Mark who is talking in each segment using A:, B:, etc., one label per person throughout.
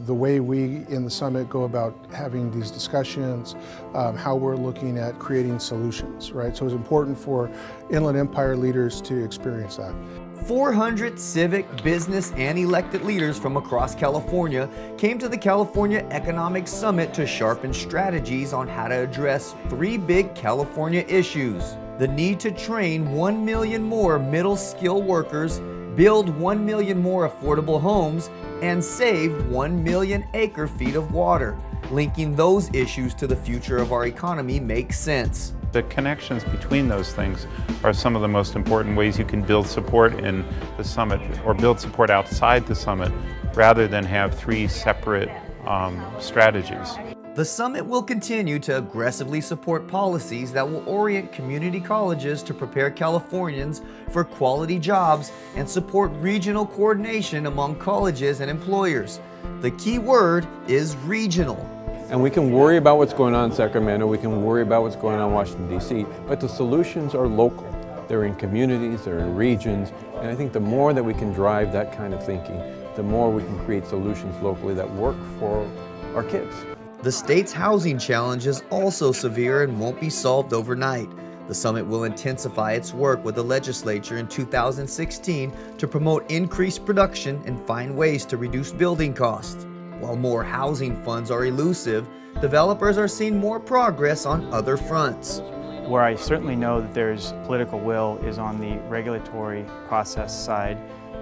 A: The way we in the summit go about having these discussions, how we're looking at creating solutions, right? So it's important for Inland Empire leaders to experience that.
B: 400 civic, business, and elected leaders from across California came to the California Economic Summit to sharpen strategies on how to address three big California issues: the need to train 1 million more middle-skill workers, build 1 million more affordable homes, and save 1 million acre-feet of water. Linking those issues to the future of our economy makes sense.
C: The connections between those things are some of the most important ways you can build support in the summit or build support outside the summit rather than have three separate strategies.
B: The summit will continue to aggressively support policies that will orient community colleges to prepare Californians for quality jobs and support regional coordination among colleges and employers. The key word is regional.
D: And we can worry about what's going on in Sacramento, we can worry about what's going on in Washington, D.C., but the solutions are local. They're in communities, they're in regions, and I think the more that we can drive that kind of thinking, the more we can create solutions locally that work for our kids.
B: The state's housing challenge is also severe and won't be solved overnight. The summit will intensify its work with the legislature in 2016 to promote increased production and find ways to reduce building costs. While more housing funds are elusive, developers are seeing more progress on other fronts.
E: Where I certainly know that there's political will is on the regulatory process side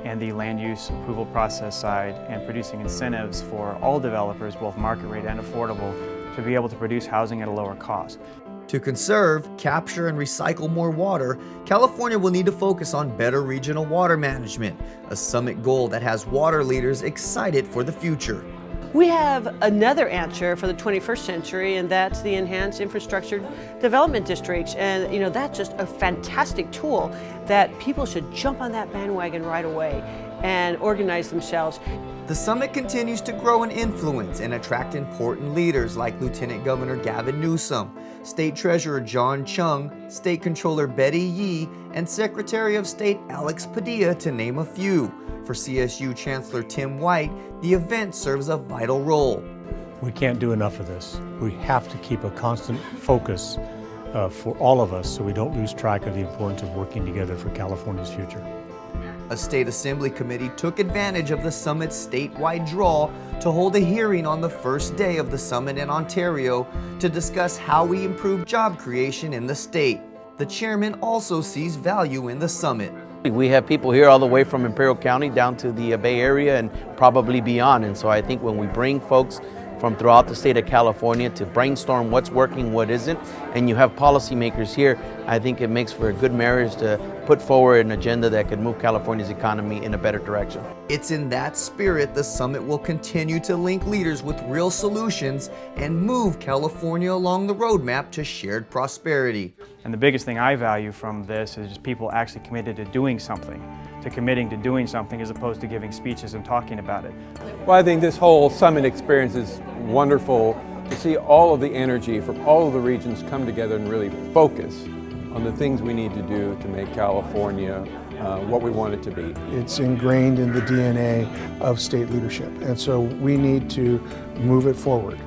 E: and the land use approval process side, and producing incentives for all developers, both market rate and affordable, to be able to produce housing at a lower cost.
B: To conserve, capture, and recycle more water, California will need to focus on better regional water management, a summit goal that has water leaders excited for the future.
F: We have another answer for the 21st century, and that's the Enhanced Infrastructure Development Districts. And that's just a fantastic tool that people should jump on that bandwagon right away and organize themselves.
B: The summit continues to grow in influence and attract important leaders like Lieutenant Governor Gavin Newsom, State Treasurer John Chung, State Controller Betty Yee, and Secretary of State Alex Padilla, to name a few. For CSU Chancellor Tim White, the event serves a vital role.
G: We can't do enough of this. We have to keep a constant focus for all of us so we don't lose track of the importance of working together for California's future.
B: A state assembly committee took advantage of the summit's statewide draw to hold a hearing on the first day of the summit in Ontario to discuss how we improve job creation in the state. The chairman also sees value in the summit.
H: We have people here all the way from Imperial County down to the Bay Area and probably beyond. And so I think when we bring folks from throughout the state of California to brainstorm what's working, what isn't, and you have policymakers here, I think it makes for a good marriage to put forward an agenda that could move California's economy in a better direction.
B: It's in that spirit the summit will continue to link leaders with real solutions and move California along the roadmap to shared prosperity.
E: And the biggest thing I value from this is just people actually committed to doing something, to committing to doing something as opposed to giving speeches and talking about it.
D: Well, I think this whole summit experience is wonderful to see all of the energy from all of the regions come together and really focus on the things we need to do to make California what we want it to be.
A: It's ingrained in the DNA of state leadership, and so we need to move it forward.